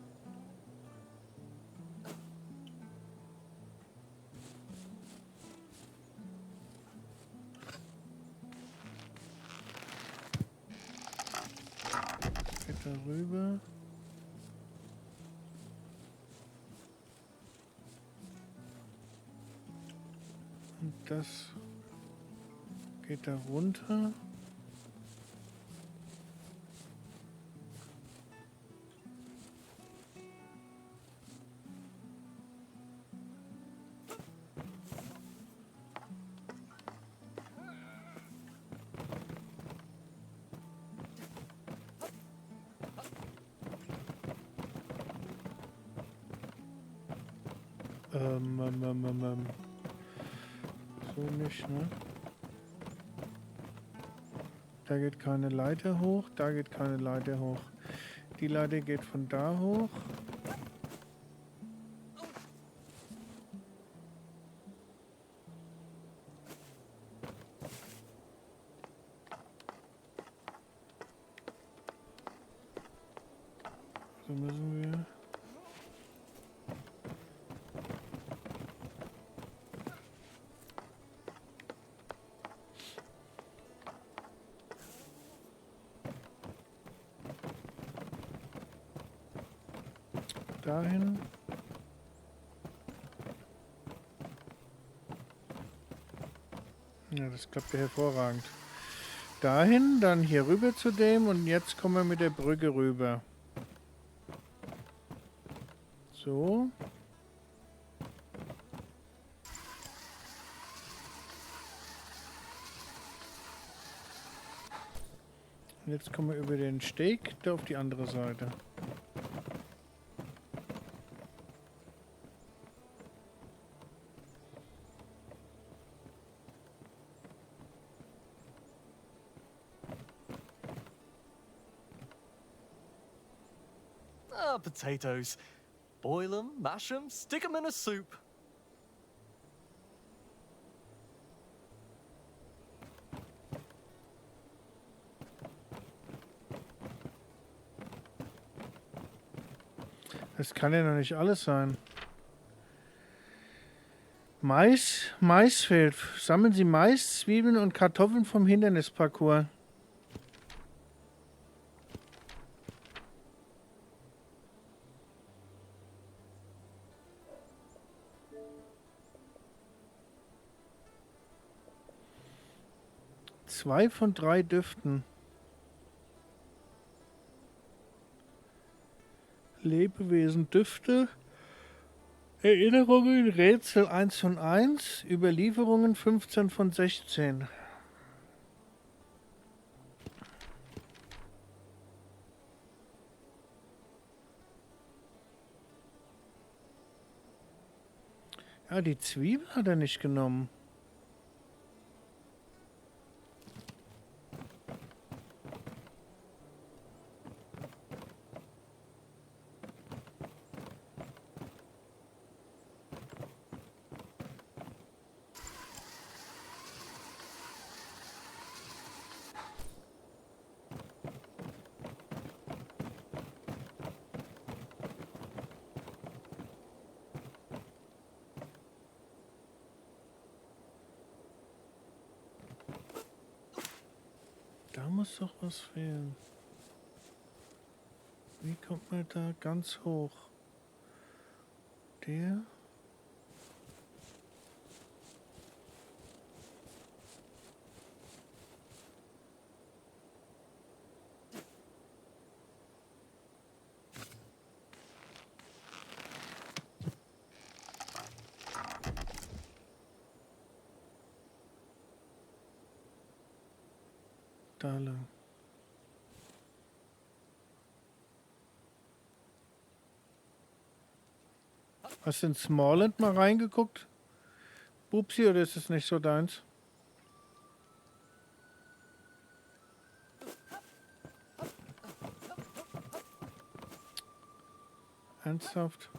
Geht da rüber. Und das geht da runter. So nicht, ne? Da geht keine Leiter hoch, da geht keine Leiter hoch. Die Leiter geht von da hoch. So müssen wir. Dahin. Ja, das klappt ja hervorragend. Dahin, dann hier rüber zu dem und jetzt kommen wir mit der Brücke rüber. So. Und jetzt kommen wir über den Steg da auf die andere Seite. Ah, potatoes. Boil them, mash them, stick them in a soup. Das kann ja noch nicht alles sein. Mais fehlt. Sammeln Sie Mais, Zwiebeln und Kartoffeln vom Hindernisparcours. Zwei von 3 Düften. Lebewesen, Düfte, Erinnerungen, Rätsel 1 von 1, Überlieferungen 15 von 16. Ja, die Zwiebel hat er nicht genommen. Da muss doch was fehlen. Wie kommt man da ganz hoch? Der? Da lang. Hast du in Smallland mal reingeguckt? Bubsi, oder ist es nicht so deins? Ernsthaft?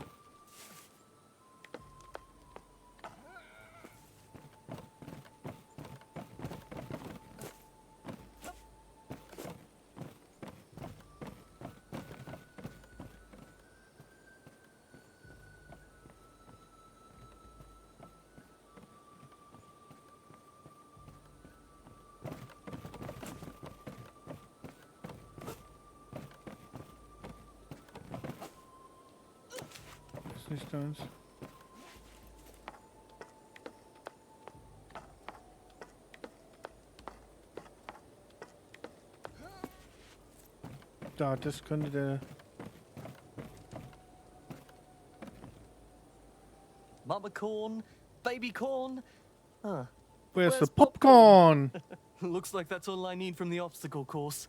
Ist nicht deins. Da, das könnte der... Mama corn, baby corn. Huh. Where's the popcorn? Looks like that's all I need from the obstacle course.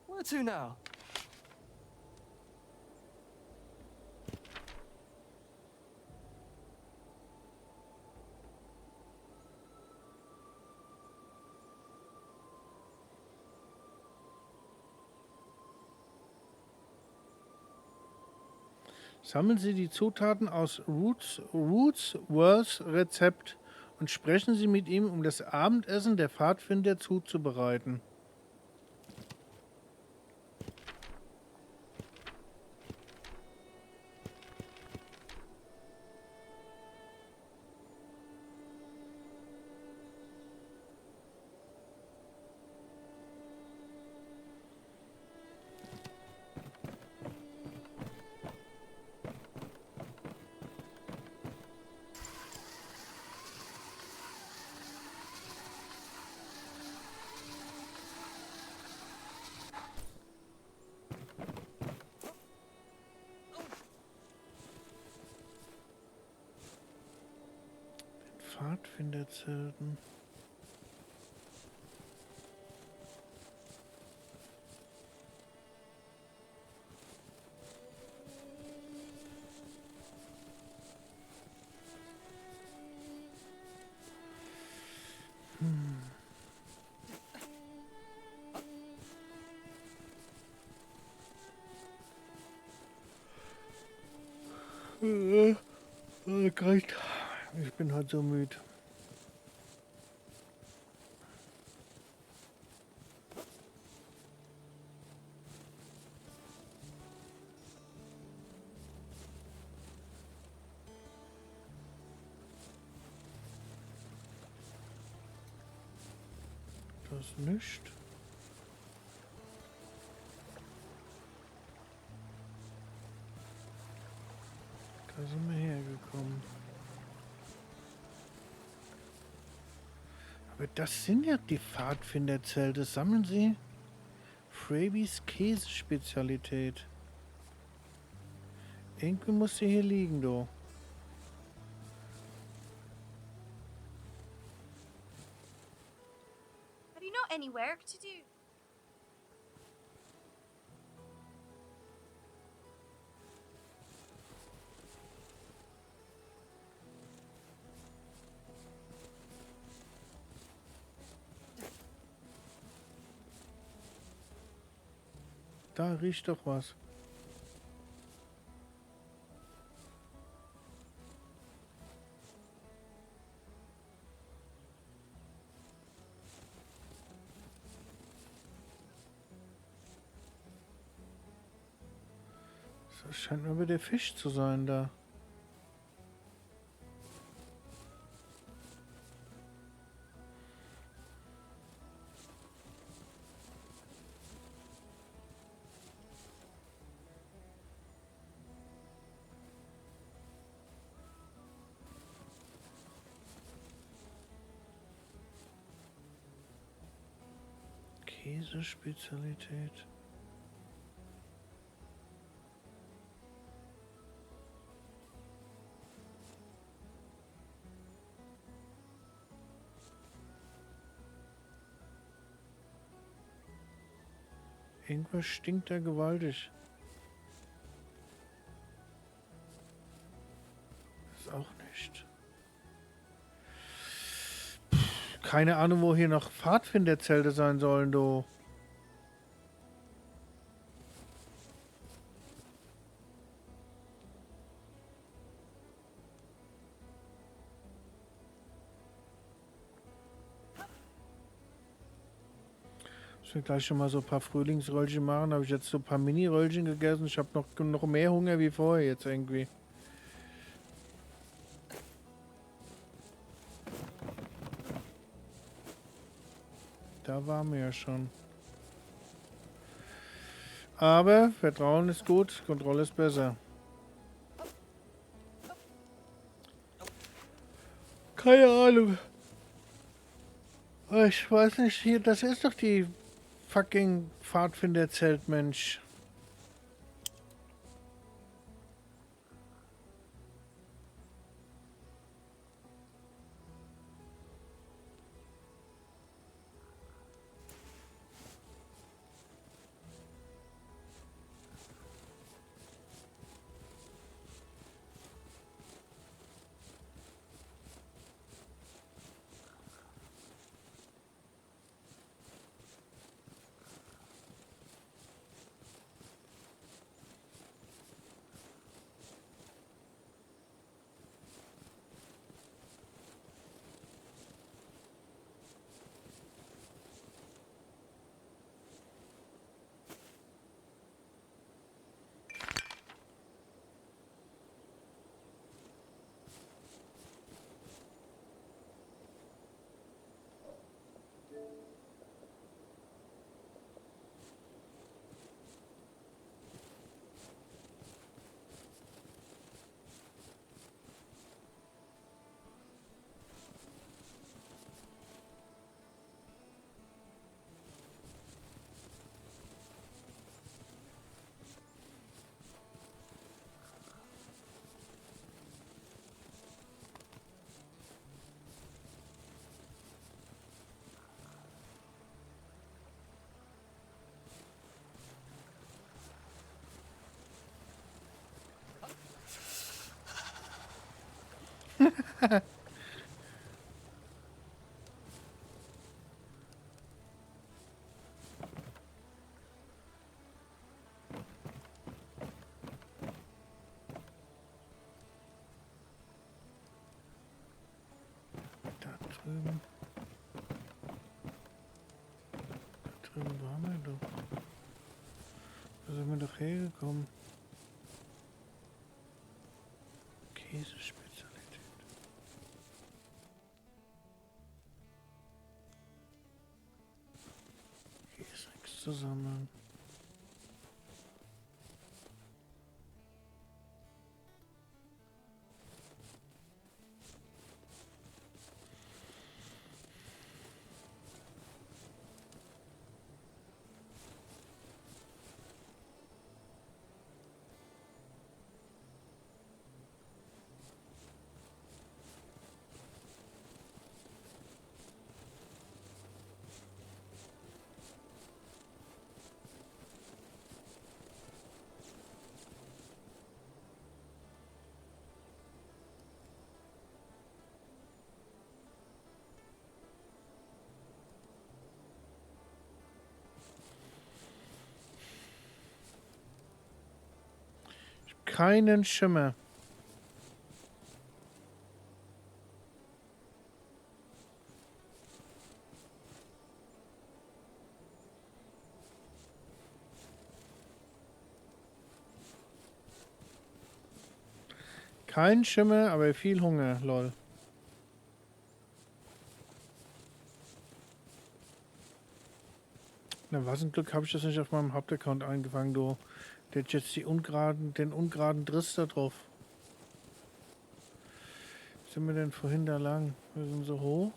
Where to now? Sammeln Sie die Zutaten aus Worths Rezept und sprechen Sie mit ihm, um das Abendessen der Pfadfinder zuzubereiten. Pfadfinderzelten. Ich bin halt so müde. Das nicht. Da sind wir hergekommen. Aber das sind ja die Pfadfinderzelte. Sammeln Sie Frabys Käsespezialität. Irgendwie muss sie hier liegen, du. any work to do? Da riecht doch was. Das scheint aber der Fisch zu sein da. Käsespezialität. Irgendwas stinkt da gewaltig. Ist auch nicht. Keine Ahnung, wo hier noch Pfadfinderzelte sein sollen, du. Ich will gleich schon mal so ein paar Frühlingsröllchen machen. Habe ich jetzt so ein paar Mini-Röllchen gegessen. Ich habe noch mehr Hunger wie vorher jetzt irgendwie. Da waren wir ja schon. Aber Vertrauen ist gut, Kontrolle ist besser. Keine Ahnung. Ich weiß nicht, hier, das ist doch die fucking Pfadfinderzelt, Mensch. Drüben. Da drüben waren wir doch. Da sind wir doch hergekommen. Käsespezialität. Hier ist nichts zusammen. Keinen Schimmer. Kein Schimmer, aber viel Hunger, lol. Na, was ein Glück habe ich das nicht auf meinem Hauptaccount eingefangen, du. Der hat jetzt den ungeraden Driss da drauf. Wie sind wir denn vorhin da lang? Wir sind so hoch.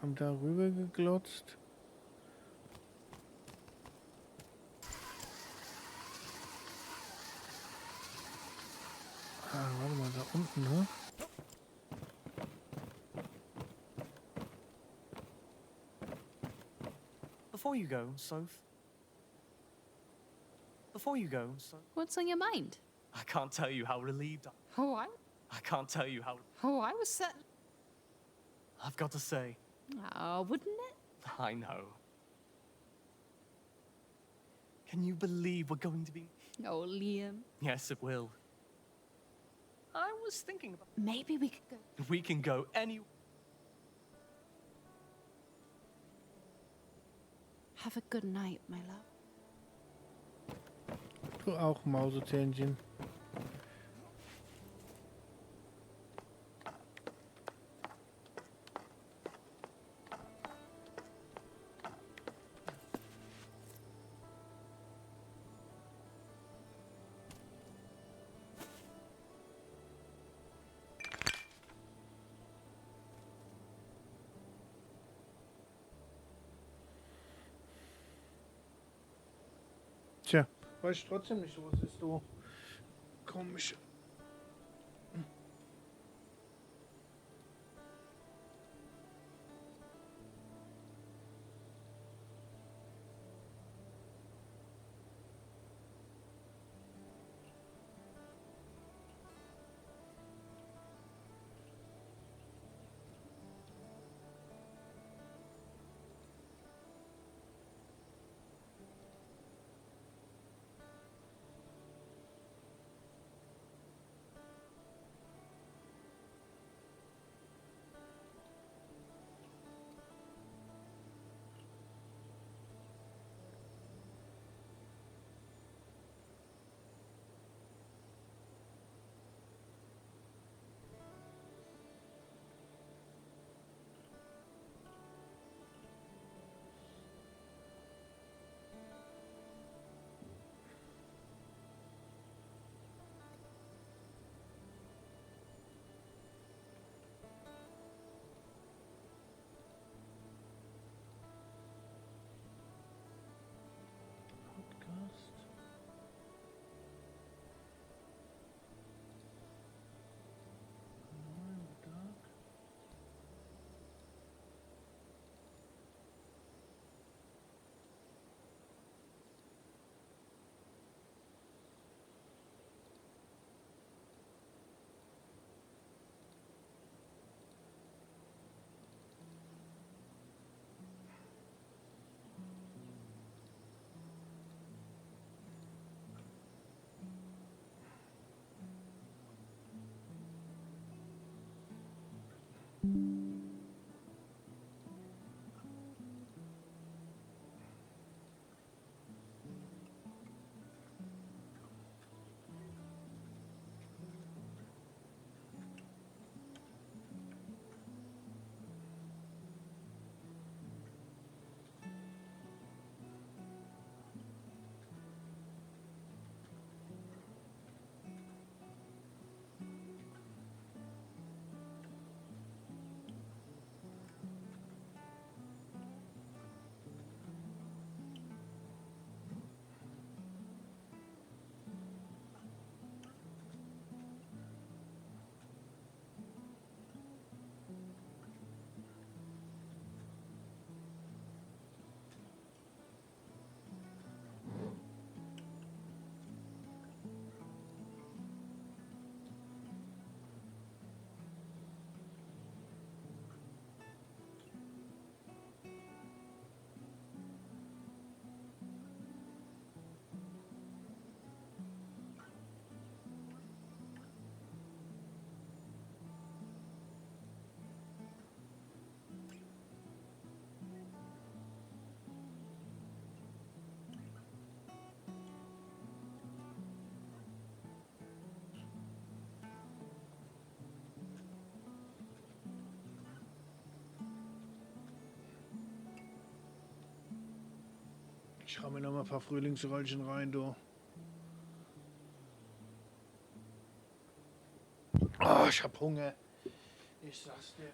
Haben da rüber geglotzt. Ah, warte mal, da unten, ne? Before you go, Soph. Before you go, Soph. What's on your mind? I can't tell you how relieved Oh, I can't tell you how... was set. I've got to say. Oh, wouldn't it? I know. Can you believe we're going to be... Oh, Liam. Yes, it will. I was thinking about... Maybe we could go. We can go anywhere. Have a good night, my love. Du auch, Mausezähnchen. Tja, weiß ich trotzdem nicht, was ist so komisch. Ich hau mir noch mal ein paar Frühlingsröllchen rein, du. Oh, ich hab Hunger. Ich sag's dir.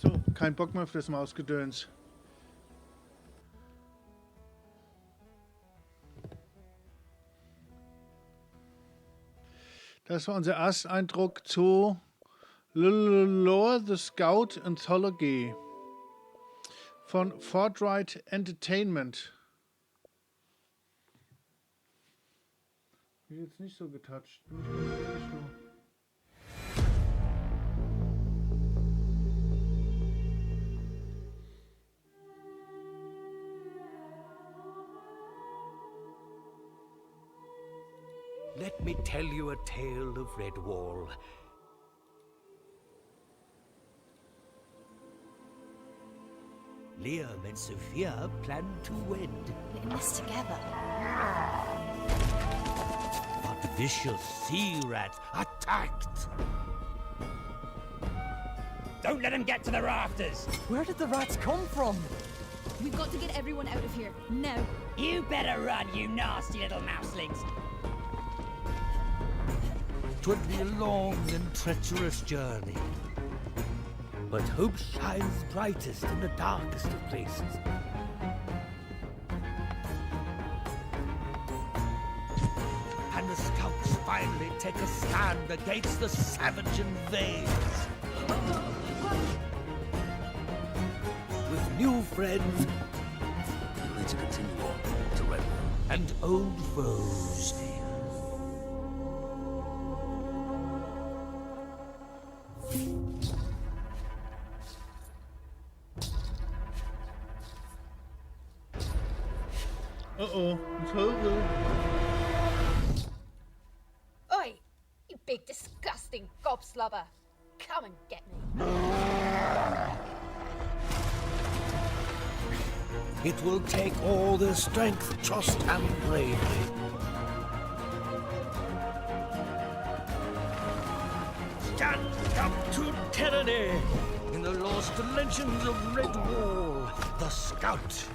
So, kein Bock mehr für das Mausgedöns. Das war unser Ersteindruck zu Lore the Scout Anthology von Forthright Entertainment. Bin jetzt nicht so getoucht. Bin ich ganz ehrlich, du. Let me tell you a tale of Redwall. Liam and Sophia plan to wed. We're in this together. But vicious sea rats attacked. Don't let them get to the rafters! Where did the rats come from? We've got to get everyone out of here. Now. You better run, you nasty little mouselings! 'Twould be a long and treacherous journey, but hope shines brightest in the darkest of places. And the scouts finally take a stand against the savage invaders. With new friends You'll need to continue on to REDWALL. and old foes. Uh-oh, it's over. Oi, you big disgusting gobslobber. Come and get me. It will take all their strength, trust, and bravery. Stand up to tyranny in the lost legends of Redwall, the Scout